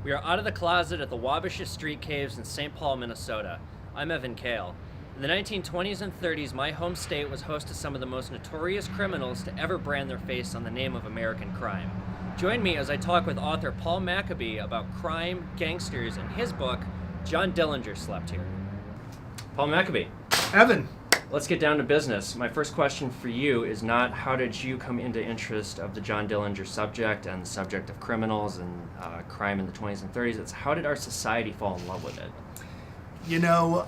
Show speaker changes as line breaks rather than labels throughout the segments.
We are out of the closet at the Wabasha Street Caves in St. Paul, Minnesota. I'm Evan Kail. In the 1920s and 30s, my home state was host to some of the most notorious criminals to ever brand their face on the name of American crime. Join me as I talk with author Paul Maccabee about crime, gangsters, and his book, John Dillinger Slept Here. Paul Maccabee.
Evan.
Let's get down to business. My first question for you is not how did you come into interest of the John Dillinger subject and the subject of criminals and crime in the 20s and 30s. It's how did our society fall in love with it?
You know,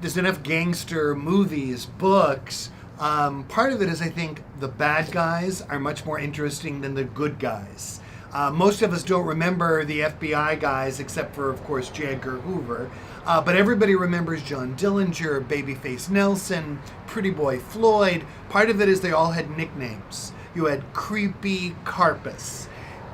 there's enough gangster movies, books. Part of it is I think the bad guys are much more interesting than the good guys. Most of us don't remember the FBI guys except for, of course, J. Edgar Hoover. But everybody remembers John Dillinger, Babyface Nelson, Pretty Boy Floyd. Part of it is they all had nicknames. You had Creepy Carpus.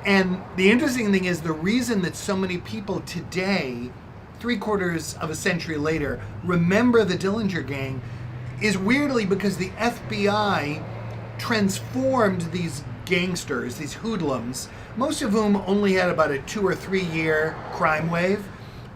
And the interesting thing is the reason that so many people today, 3/4 of a century later, remember the Dillinger Gang is weirdly because the FBI transformed these gangsters, these hoodlums, most of whom only had about a 2 or 3 year crime wave,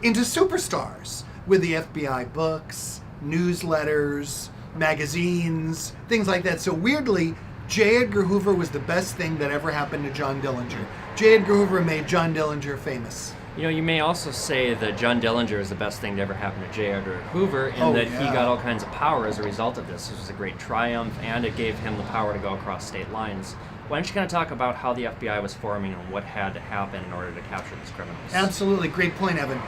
into superstars with the FBI books, newsletters, magazines, things like that. So weirdly, J. Edgar Hoover was the best thing that ever happened to John Dillinger. J. Edgar Hoover made John Dillinger famous.
You know, you may also say that John Dillinger is the best thing to ever happen to J. Edgar Hoover in that he got all kinds of power as a result of this. This was a great triumph, and it gave him the power to go across state lines. Why don't you kind of talk about how the FBI was forming and what had to happen in order to capture these criminals?
Absolutely. Great point, Evan.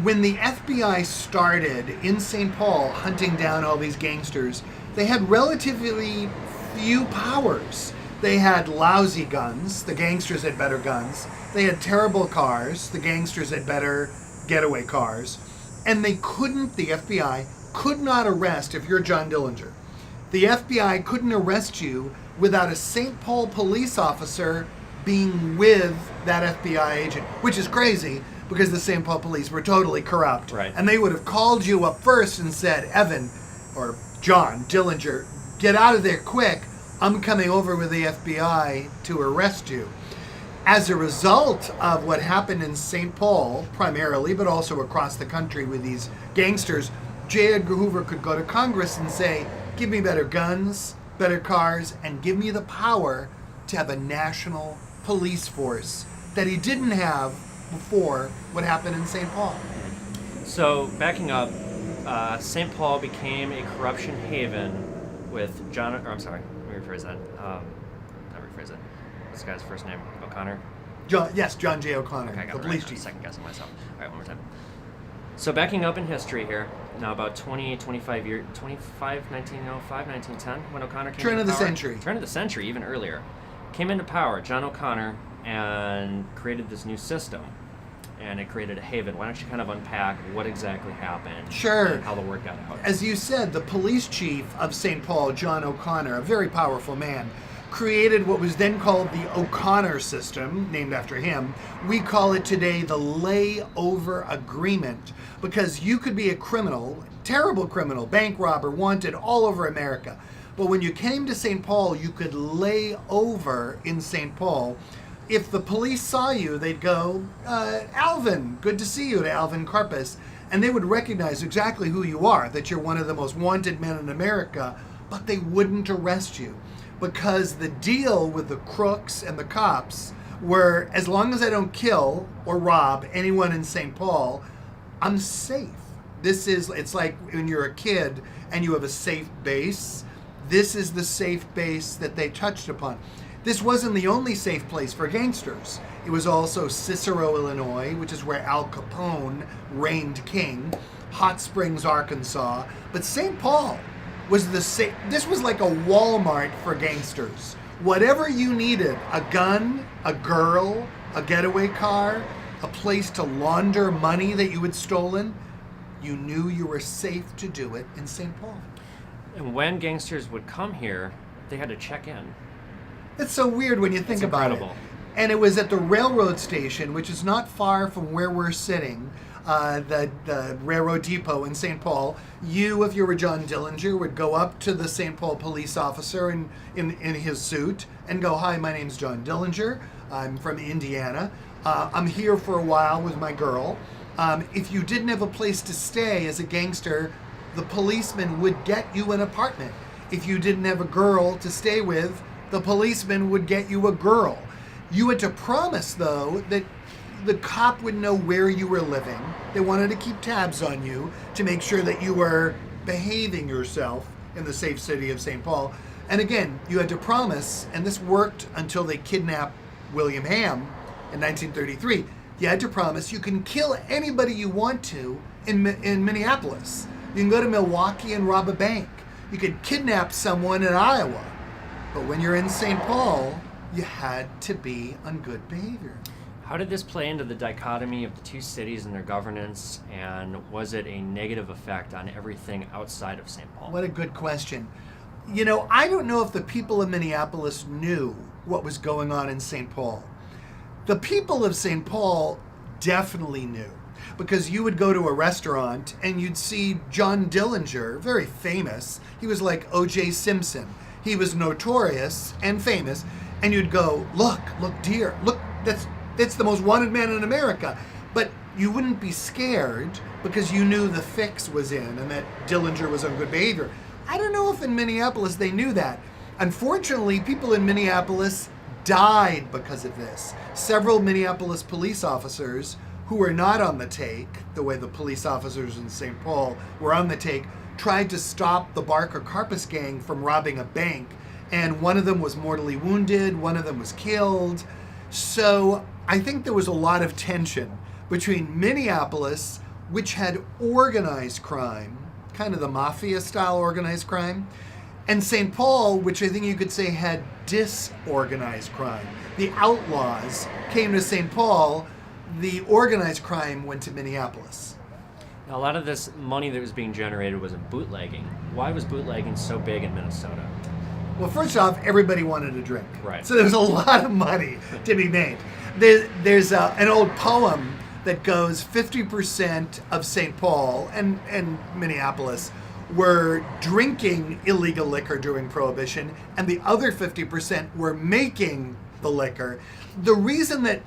When the FBI started in St. Paul hunting down all these gangsters, they had relatively few powers. They had lousy guns. The gangsters had better guns. They had terrible cars. The gangsters had better getaway cars. And the FBI could not arrest if you're John Dillinger. The FBI couldn't arrest you without a St. Paul police officer being with that FBI agent, which is crazy because the St. Paul police were totally corrupt.
Right.
And they would have called you up first and said, Evan, or John Dillinger, get out of there quick. I'm coming over with the FBI to arrest you. As a result of what happened in St. Paul, primarily, but also across the country with these gangsters, J. Edgar Hoover could go to Congress and say, give me better guns, better cars, and give me the power to have a national police force that he didn't have before what happened in St. Paul.
So, backing up, St. Paul became a corruption haven with John, or I'm sorry, let me rephrase that. Not rephrase it. What's the guy's first name? O'Connor?
John J. O'Connor,
okay, I got
the
it
police
right.
chief.
Second guessing myself. All right, one more time. So backing up in history here, now about 1905, 1910, when O'Connor came
Turn
into
of the
power.
century.
Turn of the century, even earlier. Came into power, John O'Connor, and created this new system. And it created a haven. Why don't you kind of unpack what exactly happened?
Sure.
And how the word got out.
As you said, the police chief of St. Paul, John O'Connor, a very powerful man, created what was then called the O'Connor system, named after him. We call it today the layover agreement, because you could be a criminal, terrible criminal, bank robber, wanted all over America. But when you came to St. Paul, you could lay over in St. Paul. If the police saw you, they'd go, Alvin, good to see you, to Alvin Karpus. And they would recognize exactly who you are, that you're one of the most wanted men in America, but they wouldn't arrest you. Because the deal with the crooks and the cops were, as long as I don't kill or rob anyone in St. Paul, I'm safe. It's like when you're a kid and you have a safe base. This is the safe base that they touched upon. This wasn't the only safe place for gangsters. It was also Cicero, Illinois, which is where Al Capone reigned king, Hot Springs, Arkansas. But St. Paul was this was like a Walmart for gangsters. Whatever you needed, a gun, a girl, a getaway car, a place to launder money that you had stolen, you knew you were safe to do it in St. Paul.
And when gangsters would come here, they had to check in.
It's so weird when you think about it. And it was at the railroad station, which is not far from where we're sitting. the railroad depot in St. Paul, you, if you were John Dillinger, would go up to the St. Paul police officer in his suit and go, "Hi, my name's John Dillinger. I'm from Indiana. I'm here for a while with my girl." If you didn't have a place to stay as a gangster, the policeman would get you an apartment. If you didn't have a girl to stay with, the policeman would get you a girl. You had to promise, though, that the cop would know where you were living. They wanted to keep tabs on you to make sure that you were behaving yourself in the safe city of St. Paul. And again, you had to promise, and this worked until they kidnapped William Ham in 1933. You had to promise you can kill anybody you want to in Minneapolis. You can go to Milwaukee and rob a bank. You could kidnap someone in Iowa. But when you're in St. Paul, you had to be on good behavior.
How did this play into the dichotomy of the two cities and their governance, and was it a negative effect on everything outside of St. Paul?
What a good question. You know, I don't know if the people of Minneapolis knew what was going on in St. Paul. The people of St. Paul definitely knew, because you would go to a restaurant and you'd see John Dillinger, very famous. He was like O.J. Simpson. He was notorious and famous. And you'd go, look, dear, look, that's the most wanted man in America. But you wouldn't be scared because you knew the fix was in and that Dillinger was on good behavior. I don't know if in Minneapolis they knew that. Unfortunately, people in Minneapolis died because of this. Several Minneapolis police officers who were not on the take, the way the police officers in St. Paul were on the take, tried to stop the Barker Karpus gang from robbing a bank. And one of them was mortally wounded, one of them was killed. So I think there was a lot of tension between Minneapolis, which had organized crime, kind of the mafia-style organized crime, and St. Paul, which I think you could say had disorganized crime. The outlaws came to St. Paul, the organized crime went to Minneapolis.
Now, a lot of this money that was being generated was in bootlegging. Why was bootlegging so big in Minnesota?
Well, first off, everybody wanted a drink.
Right.
So there was a lot of money to be made. There's an old poem that goes 50% of St. Paul and Minneapolis were drinking illegal liquor during Prohibition, and the other 50% were making the liquor. The reason that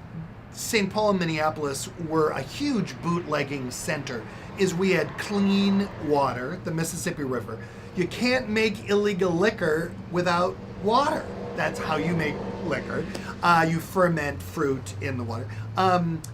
St. Paul and Minneapolis were a huge bootlegging center is we had clean water, the Mississippi River. You can't make illegal liquor without water. That's how you make liquor. You ferment fruit in the water.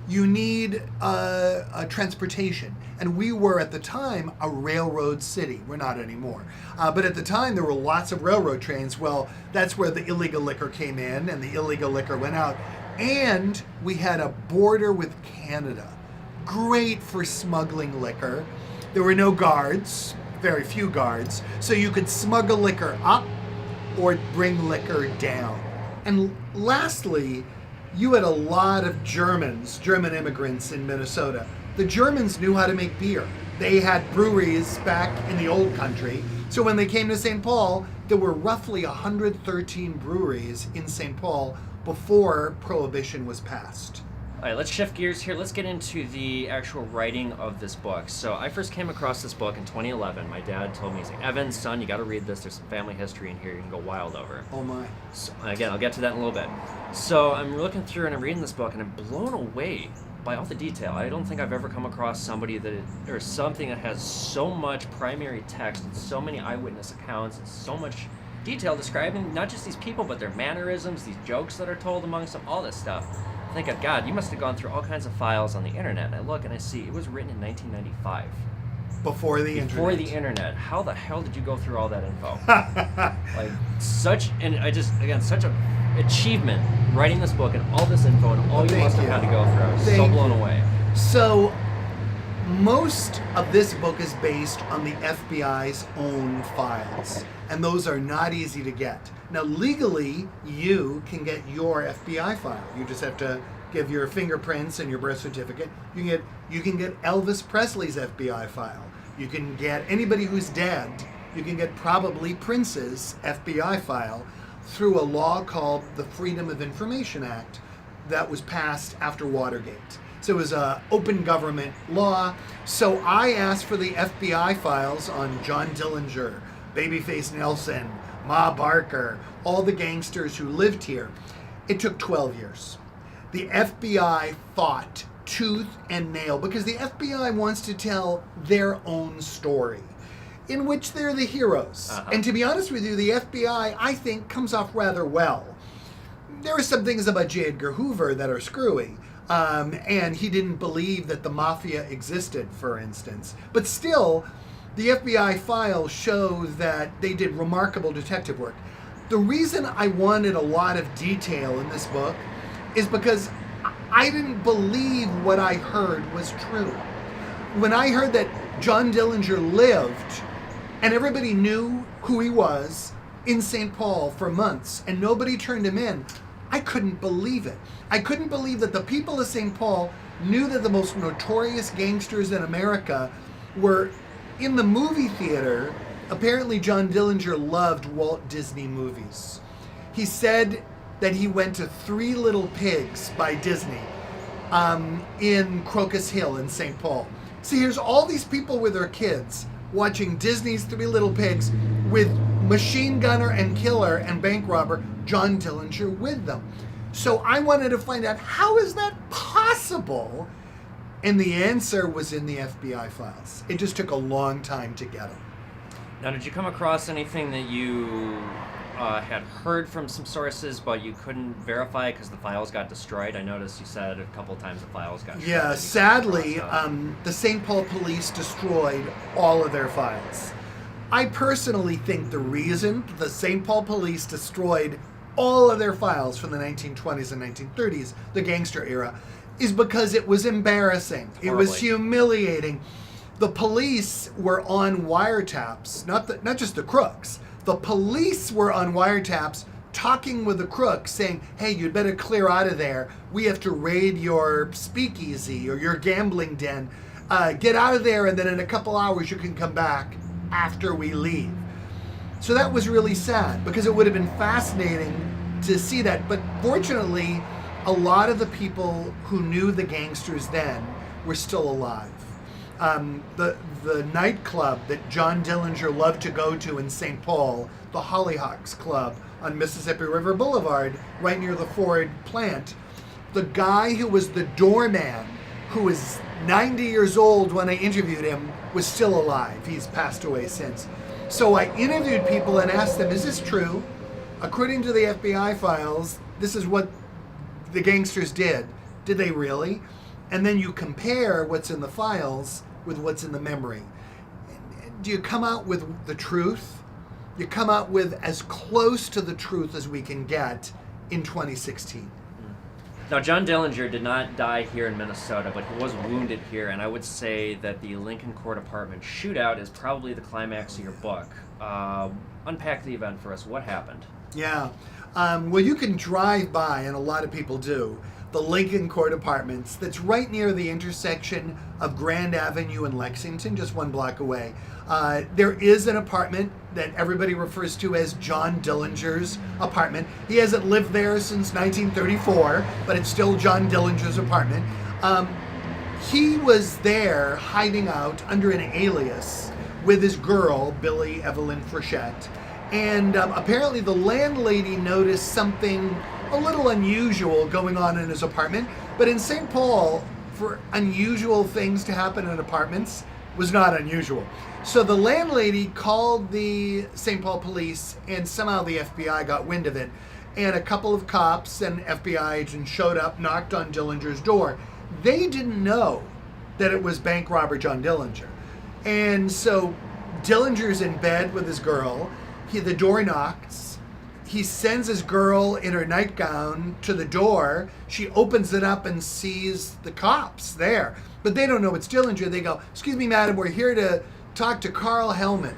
You need a transportation. And we were at the time a railroad city. We're not anymore. But at the time there were lots of railroad trains. Well, that's where the illegal liquor came in and the illegal liquor went out. And we had a border with Canada. Great for smuggling liquor. There were no guards. Very few guards, so you could smuggle liquor up or bring liquor down. And lastly, you had a lot of German immigrants in Minnesota. The Germans knew how to make beer. They had breweries back in the old country. So when they came to St. Paul, there were roughly 113 breweries in St. Paul before Prohibition was passed.
All right, let's shift gears here. Let's get into the actual writing of this book. So I first came across this book in 2011. My dad told me, he's like, Evan, son, you got to read this. There's some family history in here you can go wild over.
Oh my.
So, again, I'll get to that in a little bit. So I'm looking through and I'm reading this book and I'm blown away by all the detail. I don't think I've ever come across somebody or something that has so much primary text and so many eyewitness accounts and so much detail describing not just these people, but their mannerisms, these jokes that are told amongst them, all this stuff. I think, God, you must have gone through all kinds of files on the internet. And I look and I see it was written in 1995.
Before the
internet. How the hell did you go through all that info? Such an achievement writing this book and all this info and all you must have had to go through. I was so blown away.
So, most of this book is based on the FBI's own files, and those are not easy to get. Now, legally, you can get your FBI file. You just have to give your fingerprints and your birth certificate. You can get Elvis Presley's FBI file. You can get anybody who's dead. You can get probably Prince's FBI file through a law called the Freedom of Information Act that was passed after Watergate. So it was open government law. So I asked for the FBI files on John Dillinger, Babyface Nelson, Ma Barker, all the gangsters who lived here. It took 12 years. The FBI fought tooth and nail because the FBI wants to tell their own story, in which they're the heroes. And to be honest with you, the FBI, I think, comes off rather well. There are some things about J. Edgar Hoover that are screwy. And he didn't believe that the mafia existed, for instance. But still, the FBI files show that they did remarkable detective work. The reason I wanted a lot of detail in this book is because I didn't believe what I heard was true. When I heard that John Dillinger lived, and everybody knew who he was in St. Paul for months, and nobody turned him in, I couldn't believe it. I couldn't believe that the people of St. Paul knew that the most notorious gangsters in America were in the movie theater. Apparently, John Dillinger loved Walt Disney movies. He said that he went to Three Little Pigs by Disney in Crocus Hill in St. Paul. See, here's all these people with their kids watching Disney's Three Little Pigs with machine gunner and killer and bank robber John Dillinger with them. So I wanted to find out, how is that possible? And the answer was in the FBI files. It just took a long time to get them.
Now, did you come across anything that you had heard from some sources, but you couldn't verify because the files got destroyed? I noticed you said a couple times the files got destroyed.
Yeah, sadly, the St. Paul police destroyed all of their files. I personally think the reason the St. Paul police destroyed all of their files from the 1920s and 1930s, the gangster era, is because it was embarrassing. It was humiliating. The police were on wiretaps, not just the crooks. The police were on wiretaps talking with the crooks saying, hey, you'd better clear out of there. We have to raid your speakeasy or your gambling den. Get out of there, and then in a couple hours you can come back after we leave. So that was really sad because it would have been fascinating to see that. But fortunately, a lot of the people who knew the gangsters then were still alive. The nightclub that John Dillinger loved to go to in St. Paul, the Hollyhocks Club on Mississippi River Boulevard, right near the Ford plant, the guy who was the doorman, who was 90 years old when I interviewed him, was still alive. He's passed away since. So I interviewed people and asked them, is this true? According to the FBI files, this is what the gangsters did. Did they really? And then you compare what's in the files with what's in the memory. Do you come out with the truth? You come out with as close to the truth as we can get in 2016.
Now, John Dillinger did not die here in Minnesota, but he was wounded here, and I would say that the Lincoln Court Apartment shootout is probably the climax of your book. Unpack the event for us. What happened?
Yeah. Well, you can drive by, and a lot of people do, the Lincoln Court Apartments that's right near the intersection of Grand Avenue and Lexington, just one block away. There is an apartment that everybody refers to as John Dillinger's apartment. He hasn't lived there since 1934, but it's still John Dillinger's apartment. He was there hiding out under an alias with his girl, Billie Evelyn Frechette. And apparently the landlady noticed something a little unusual going on in his apartment. But in St. Paul, for unusual things to happen in apartments was not unusual. So the landlady called the St. Paul police, and somehow the FBI got wind of it. And a couple of cops and FBI agents showed up, knocked on Dillinger's door. They didn't know that it was bank robber John Dillinger. And so Dillinger's in bed with his girl. The door knocks. He sends his girl in her nightgown to the door. She opens it up and sees the cops there. But they don't know it's Dillinger. They go, excuse me, madam, we're here to talk to Carl Hellman,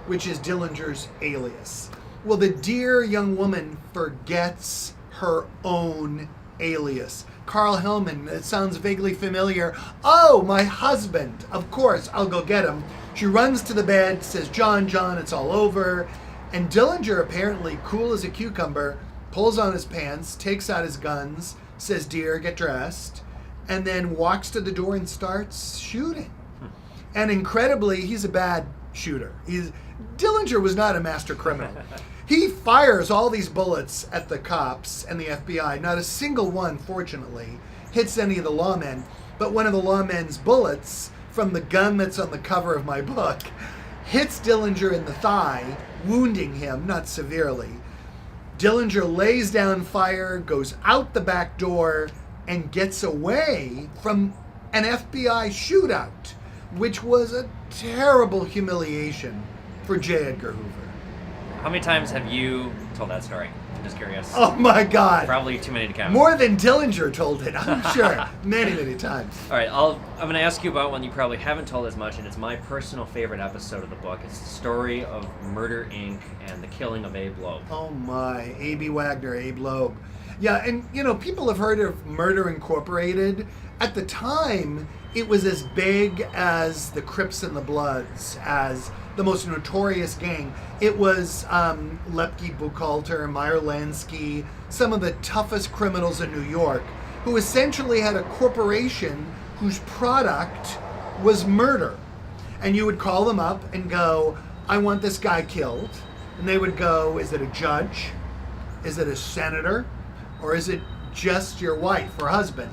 which is Dillinger's alias. Well, the dear young woman forgets her own alias. Carl Hellman, it sounds vaguely familiar. Oh, my husband. Of course, I'll go get him. She runs to the bed, says, John, it's all over. And Dillinger, apparently cool as a cucumber, pulls on his pants, takes out his guns, says, dear, get dressed. and then walks to the door and starts shooting. And incredibly, he's a bad shooter. Dillinger was not a master criminal. He fires all these bullets at the cops and the FBI. Not a single one, fortunately, hits any of the lawmen. But one of the lawmen's bullets from the gun that's on the cover of my book hits Dillinger in the thigh, wounding him, not severely. Dillinger lays down fire, goes out the back door, and gets away from an FBI shootout, which was a terrible humiliation for J. Edgar Hoover.
How many times have you told that story? I'm just curious.
Oh my God.
Probably too many to count.
More than Dillinger told it, I'm sure. Many, many times.
All right, I'm going to ask you about one you probably haven't told as much, and it's my personal favorite episode of the book. It's the story of Murder, Inc. and the killing of Abe Loeb.
Oh my, A.B. Wagner, Abe Loeb. Yeah, and people have heard of Murder Incorporated. At the time, it was as big as the Crips and the Bloods, as the most notorious gang. It was Lepke Buchalter, Meyer Lansky, some of the toughest criminals in New York, who essentially had a corporation whose product was murder. And you would call them up and go, I want this guy killed. And they would go, is it a judge? Is it a senator? Or is it just your wife or husband?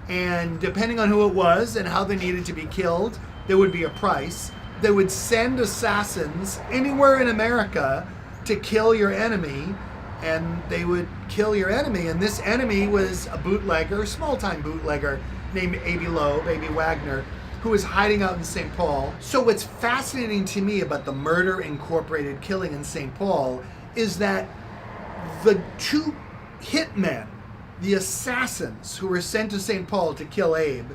And depending on who it was and how they needed to be killed, there would be a price. They would send assassins anywhere in America to kill your enemy, and they would kill your enemy. And this enemy was a bootlegger, small-time bootlegger, named A.B. Loeb, A.B. Wagner, who was hiding out in St. Paul. So what's fascinating to me about the Murder Incorporated killing in St. Paul is that the two hitmen, the assassins who were sent to St. Paul to kill Abe,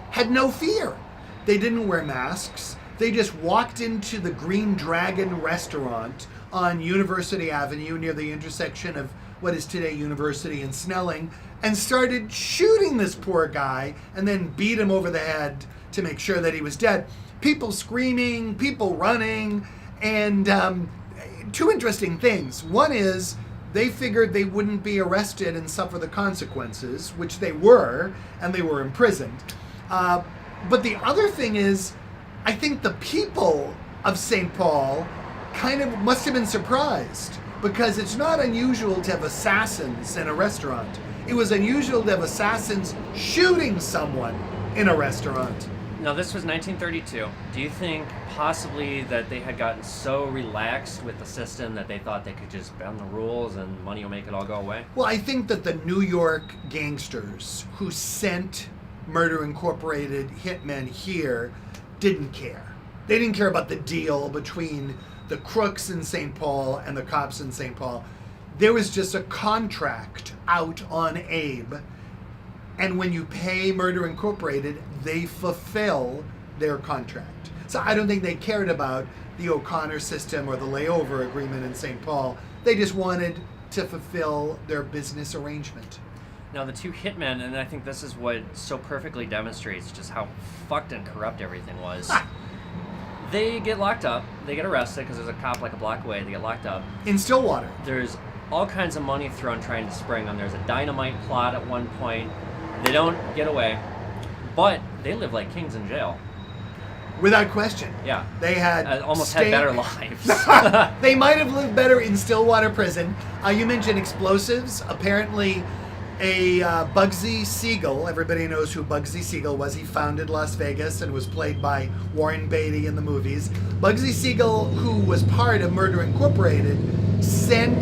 had no fear. They didn't wear masks. They just walked into the Green Dragon restaurant on University Avenue near the intersection of what is today University and Snelling, and started shooting this poor guy and then beat him over the head to make sure that he was dead. People screaming, people running, and two interesting things. One is they figured they wouldn't be arrested and suffer the consequences, which they were, and they were imprisoned. But the other thing is, I think the people of St. Paul kind of must have been surprised, because it's not unusual to have assassins in a restaurant. It was unusual to have assassins shooting someone in a restaurant.
Now, this was 1932. Do you think possibly that they had gotten so relaxed with the system that they thought they could just bend the rules and money will make it all go away?
Well, I think that the New York gangsters who sent Murder Incorporated hitmen here didn't care. They didn't care about the deal between the crooks in St. Paul and the cops in St. Paul. There was just a contract out on Abe. And when you pay Murder Incorporated, they fulfill their contract. So I don't think they cared about the O'Connor system or the layover agreement in St. Paul. They just wanted to fulfill their business arrangement.
Now, the two hitmen, and I think this is what so perfectly demonstrates just how fucked and corrupt everything was. They get locked up. They get arrested because there's a cop like a block away. They get locked up.
In Stillwater.
There's all kinds of money thrown trying to spring them. There's a dynamite plot at one point. They don't get away, but they live like kings in jail.
Without question.
Yeah.
They had
had better lives.
They might have lived better in Stillwater prison. You mentioned explosives. Apparently, a Bugsy Siegel, everybody knows who Bugsy Siegel was. He founded Las Vegas and was played by Warren Beatty in the movies. Bugsy Siegel, who was part of Murder Incorporated, sent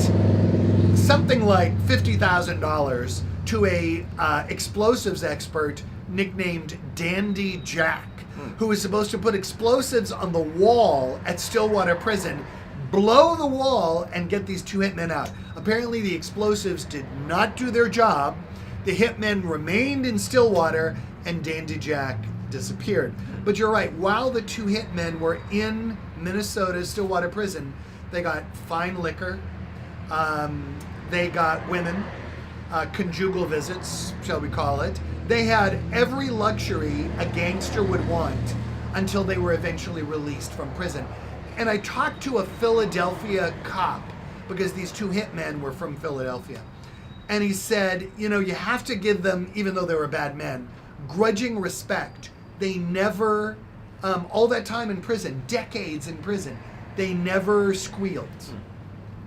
something like $50,000 to a explosives expert nicknamed Dandy Jack, who was supposed to put explosives on the wall at Stillwater Prison, blow the wall, and get these two hitmen out. Apparently the explosives did not do their job. The hitmen remained in Stillwater, and Dandy Jack disappeared. But you're right, while the two hitmen were in Minnesota's Stillwater Prison, they got fine liquor, they got women, conjugal visits, shall we call it. They had every luxury a gangster would want until they were eventually released from prison. And I talked to a Philadelphia cop, because these two hitmen were from Philadelphia. And he said, you have to give them, even though they were bad men, grudging respect. They never, all that time in prison, decades in prison, they never squealed.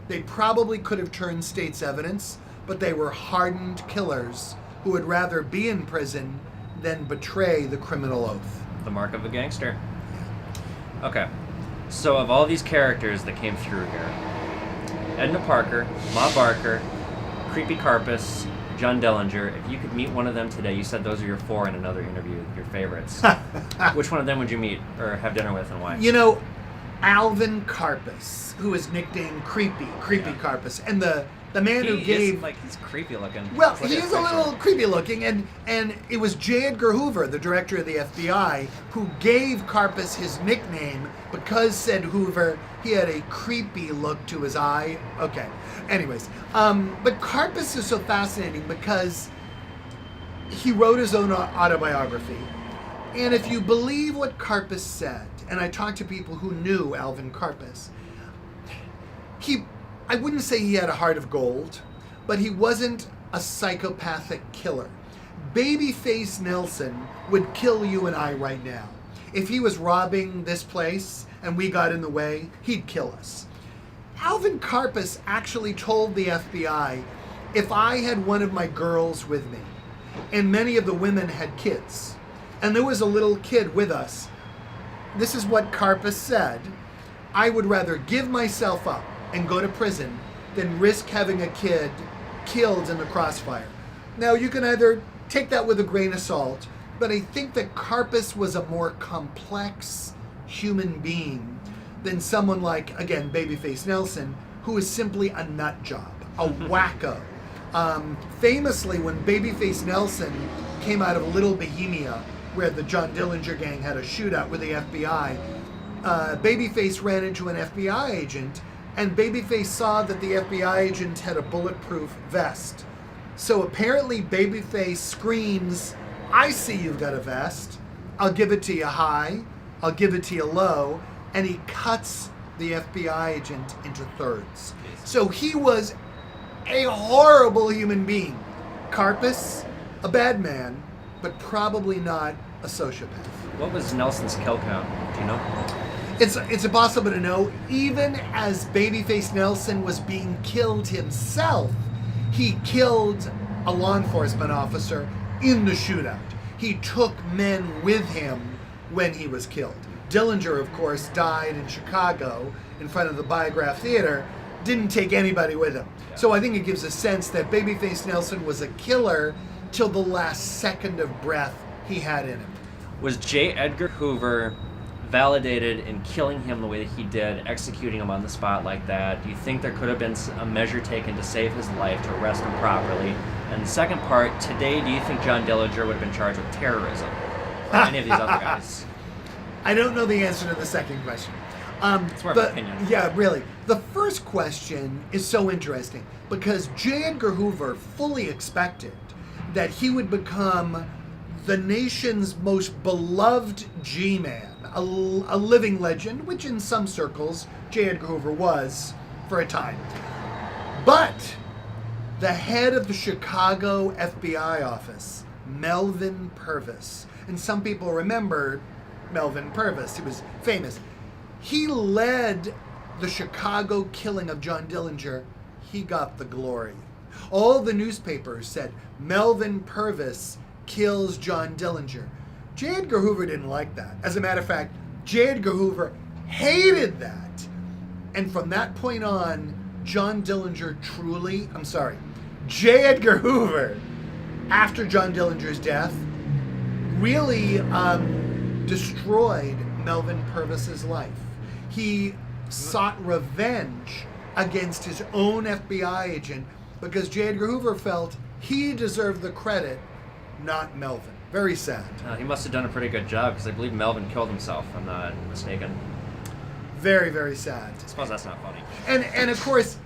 They probably could have turned state's evidence, but they were hardened killers who would rather be in prison than betray the criminal oath.
The mark of a gangster. Okay, so of all these characters that came through here, Edna Parker, Ma Barker, Creepy Karpus, John Dillinger, if you could meet one of them today, you said those are your 4 in another interview, your favorites. Which one of them would you meet or have dinner with, and why?
You know, Alvin Karpus, who is nicknamed Creepy Karpus, and the man who gave...
he's creepy looking.
Well, he is a little creepy looking, and it was J. Edgar Hoover, the director of the FBI, who gave Karpus his nickname because, said Hoover, he had a creepy look to his eye. Okay, anyways. But Karpus is so fascinating because he wrote his own autobiography. And if you believe what Karpus said, and I talked to people who knew Alvin Karpus, I wouldn't say he had a heart of gold, but he wasn't a psychopathic killer. Babyface Nelson would kill you and I right now. If he was robbing this place and we got in the way, he'd kill us. Alvin Karpus actually told the FBI, if I had one of my girls with me, and many of the women had kids, and there was a little kid with us, this is what Karpus said, I would rather give myself up and go to prison than risk having a kid killed in the crossfire. Now, you can either take that with a grain of salt, but I think that Karpus was a more complex human being than someone like, again, Babyface Nelson, who is simply a nut job, a wacko. Famously, when Babyface Nelson came out of Little Bohemia, where the John Dillinger gang had a shootout with the FBI, Babyface ran into an FBI agent, and Babyface saw that the FBI agent had a bulletproof vest. So apparently Babyface screams, I see you've got a vest. I'll give it to you high. I'll give it to you low. And he cuts the FBI agent into thirds. So he was a horrible human being. Karpus, a bad man, but probably not a sociopath.
What was Nelson's kill count? Do you know?
It's impossible to know. Even as Babyface Nelson was being killed himself, he killed a law enforcement officer in the shootout. He took men with him when he was killed. Dillinger, of course, died in Chicago in front of the Biograph Theater, didn't take anybody with him. Yeah. So I think it gives a sense that Babyface Nelson was a killer till the last second of breath he had in him.
Was J. Edgar Hoover validated in killing him the way that he did, executing him on the spot like that? Do you think there could have been a measure taken to save his life, to arrest him properly? And the second part, today, do you think John Dillinger would have been charged with terrorism? Or any of these other guys?
I don't know the answer to the second question.
It's more of an opinion.
Yeah, really. The first question is so interesting because J. Edgar Hoover fully expected that he would become the nation's most beloved G-man, a living legend, which in some circles J. Edgar Hoover was for a time. But the head of the Chicago FBI office, Melvin Purvis, and some people remember Melvin Purvis, he was famous. He led the Chicago killing of John Dillinger. He got the glory. All the newspapers said, Melvin Purvis kills John Dillinger. J. Edgar Hoover didn't like that. As a matter of fact, J. Edgar Hoover hated that. And from that point on, J. Edgar Hoover, after John Dillinger's death, really destroyed Melvin Purvis's life. He sought revenge against his own FBI agent because J. Edgar Hoover felt he deserved the credit, not Melvin. Very sad.
He must have done a pretty good job because I believe Melvin killed himself, if I'm not mistaken.
Very, very sad.
I suppose that's not funny.
And of course,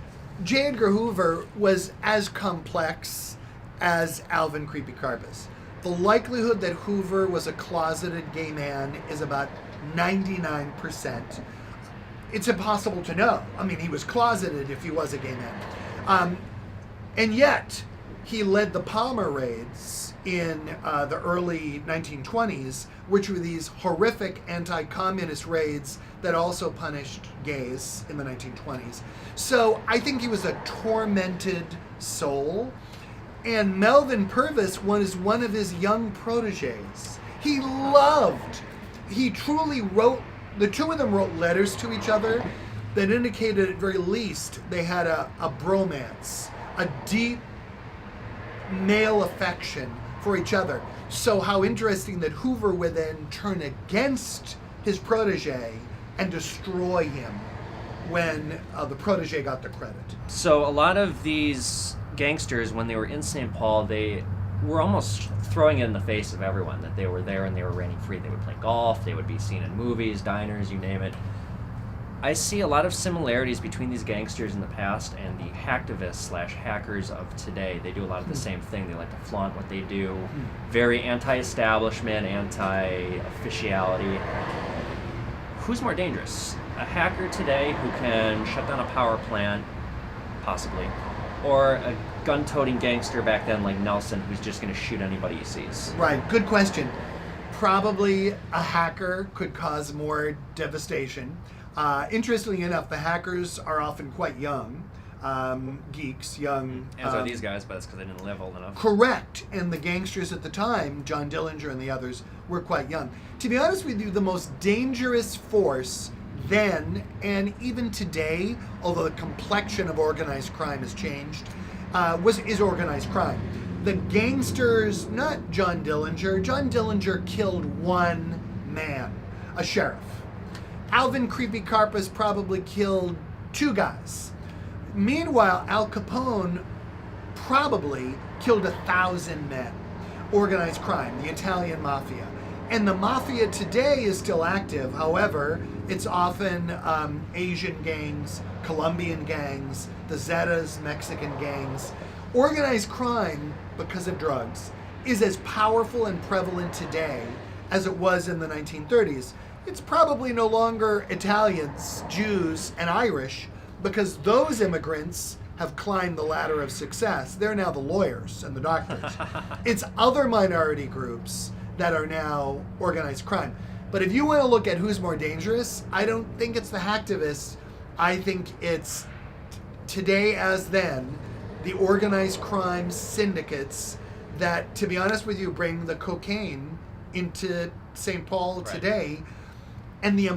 J. Edgar Hoover was as complex as Alvin Creepy Karpus. The likelihood that Hoover was a closeted gay man is about 99%. It's impossible to know. I mean, he was closeted if he was a gay man. And yet, he led the Palmer raids in the early 1920s, which were these horrific anti-communist raids that also punished gays in the 1920s. So I think he was a tormented soul. And Melvin Purvis was one of his young proteges. He truly wrote, the two of them wrote letters to each other that indicated at very least they had a bromance, a deep male affection for each other. So how interesting that Hoover would then turn against his protege and destroy him when the protege got the credit.
So a lot of these gangsters, when they were in St. Paul, they were almost throwing it in the face of everyone that they were there and they were reigning free. They would play golf, they would be seen in movies, diners, you name it. I see a lot of similarities between these gangsters in the past and the hacktivists/hackers of today. They do a lot of the same thing. They like to flaunt what they do. Very anti-establishment, anti-officiality. Who's more dangerous? A hacker today who can shut down a power plant, possibly, or a gun-toting gangster back then like Nelson who's just going to shoot anybody he sees?
Right, good question. Probably a hacker could cause more devastation. Interestingly enough, the hackers are often quite young, geeks, young.
As are these guys, but it's because they didn't live old enough.
Correct. And the gangsters at the time, John Dillinger and the others, were quite young. To be honest with you, the most dangerous force then and even today, although the complexion of organized crime has changed, is organized crime. The gangsters, not John Dillinger. John Dillinger killed one man, a sheriff. Alvin Creepy Karpis probably killed two guys. Meanwhile, Al Capone probably killed 1,000 men. Organized crime, the Italian mafia. And the mafia today is still active. However, it's often Asian gangs, Colombian gangs, the Zetas, Mexican gangs. Organized crime, because of drugs, is as powerful and prevalent today as it was in the 1930s. It's probably no longer Italians, Jews, and Irish, because those immigrants have climbed the ladder of success. They're now the lawyers and the doctors. It's other minority groups that are now organized crime. But if you want to look at who's more dangerous, I don't think it's the hacktivists. I think it's, today as then, the organized crime syndicates that, to be honest with you, bring the cocaine into St. Paul today. Right. And the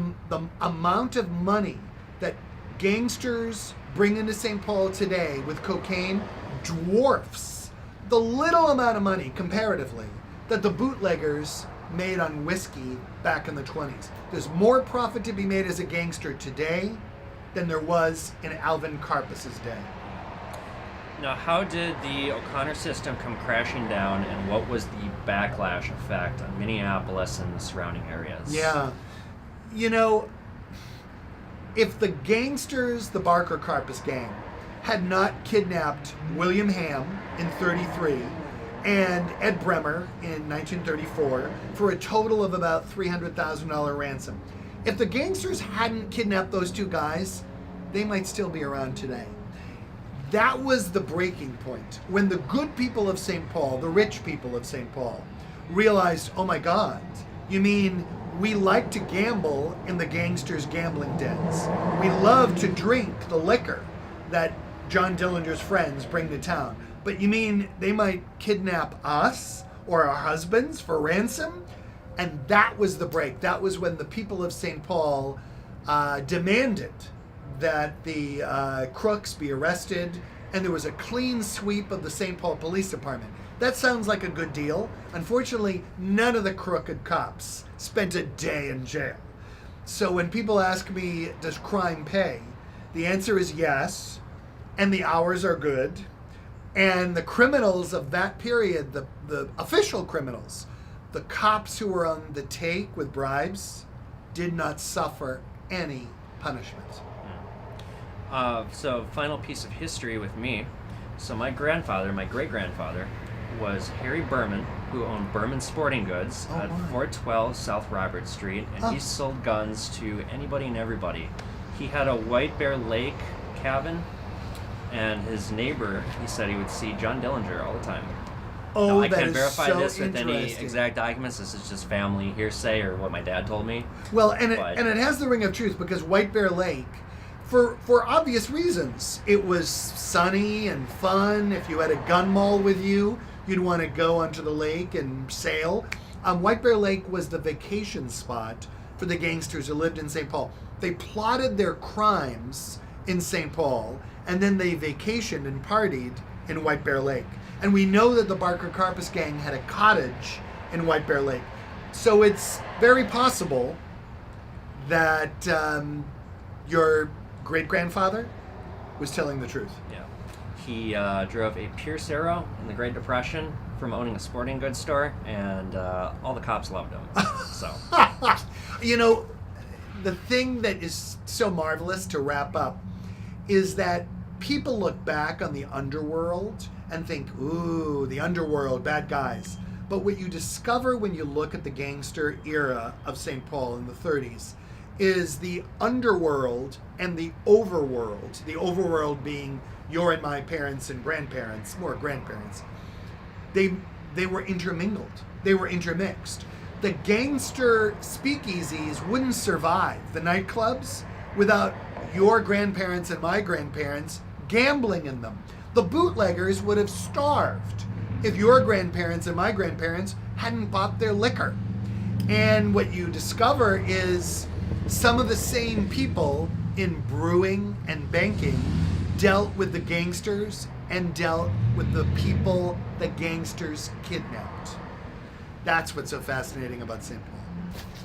amount of money that gangsters bring into St. Paul today with cocaine dwarfs the little amount of money, comparatively, that the bootleggers made on whiskey back in the 20s. There's more profit to be made as a gangster today than there was in Alvin Karpis's day.
Now, how did the O'Connor system come crashing down, and what was the backlash effect on Minneapolis and the surrounding areas?
Yeah. You know, if the gangsters, the Barker Karpis gang, had not kidnapped William Hamm in 33 and Ed Bremer in 1934 for a total of about $300,000 ransom, if the gangsters hadn't kidnapped those two guys, they might still be around today. That was the breaking point. When the good people of St. Paul, the rich people of St. Paul, realized, oh my God, you mean we like to gamble in the gangsters' gambling dens. We love to drink the liquor that John Dillinger's friends bring to town. But you mean they might kidnap us or our husbands for ransom? And that was the break. That was when the people of St. Paul demanded that the crooks be arrested, and there was a clean sweep of the St. Paul Police Department. That sounds like a good deal. Unfortunately, none of the crooked cops spent a day in jail. So when people ask me, does crime pay? The answer is yes, and the hours are good. And the criminals of that period, the official criminals, the cops who were on the take with bribes, did not suffer any punishment.
So final piece of history with me. So my grandfather, my great-grandfather, was Harry Berman, who owned Berman Sporting Goods at 412 South Robert Street, and he sold guns to anybody and everybody. He had a White Bear Lake cabin, and his neighbor, he said he would see John Dillinger all the time.
Oh,
Now, I
that
can't
is
verify
so
this with any
interesting.
exact documents. This is just family hearsay or what my dad told me.
Well, and
But-
it has the ring of truth because White Bear Lake, for obvious reasons, it was sunny and fun. If you had a gun mall with you, you'd want to go onto the lake and sail. White Bear Lake was the vacation spot for the gangsters who lived in St. Paul. They plotted their crimes in St. Paul, and then they vacationed and partied in White Bear Lake. And we know that the Barker Karpus gang had a cottage in White Bear Lake. So it's very possible that your great-grandfather was telling the truth.
Yeah. He drove a Pierce Arrow in the Great Depression from owning a sporting goods store, and all the cops loved him. So,
You know, the thing that is so marvelous to wrap up is that people look back on the underworld and think, ooh, the underworld, bad guys. But what you discover when you look at the gangster era of St. Paul in the 30s is the underworld and the overworld. The overworld being your and my parents and grandparents, more grandparents. They were intermingled. They were intermixed. The gangster speakeasies wouldn't survive, the nightclubs, without your grandparents and my grandparents gambling in them. The bootleggers would have starved if your grandparents and my grandparents hadn't bought their liquor. And what you discover is some of the same people in brewing and banking dealt with the gangsters and dealt with the people the gangsters kidnapped. That's what's so fascinating about St. Paul.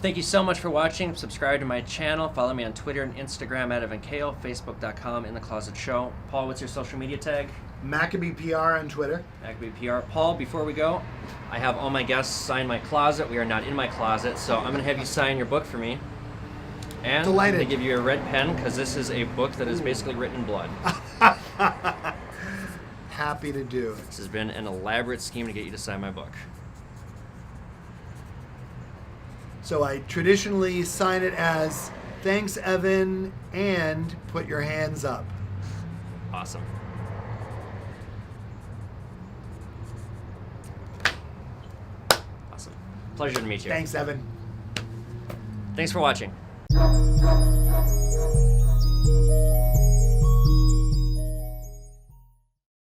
thank you so much for watching. Subscribe to my channel. Follow me on Twitter and Instagram at Evan Kail, Facebook.com, In the Closet Show. Paul, what's your social media tag?
Maccabee PR on Twitter.
Maccabee PR. Paul, before we go, I have all my guests sign my closet. We are not in my closet, so I'm going to have you sign your book for me. And
Delighted.
I'm going to give you a red pen because this is a book that is basically written in blood.
Happy to do.
This has been an elaborate scheme to get you to sign my book.
So I traditionally sign it as, thanks, Evan, and put your hands up.
Awesome. Awesome. Pleasure to meet you.
Thanks, Evan.
Thanks for watching.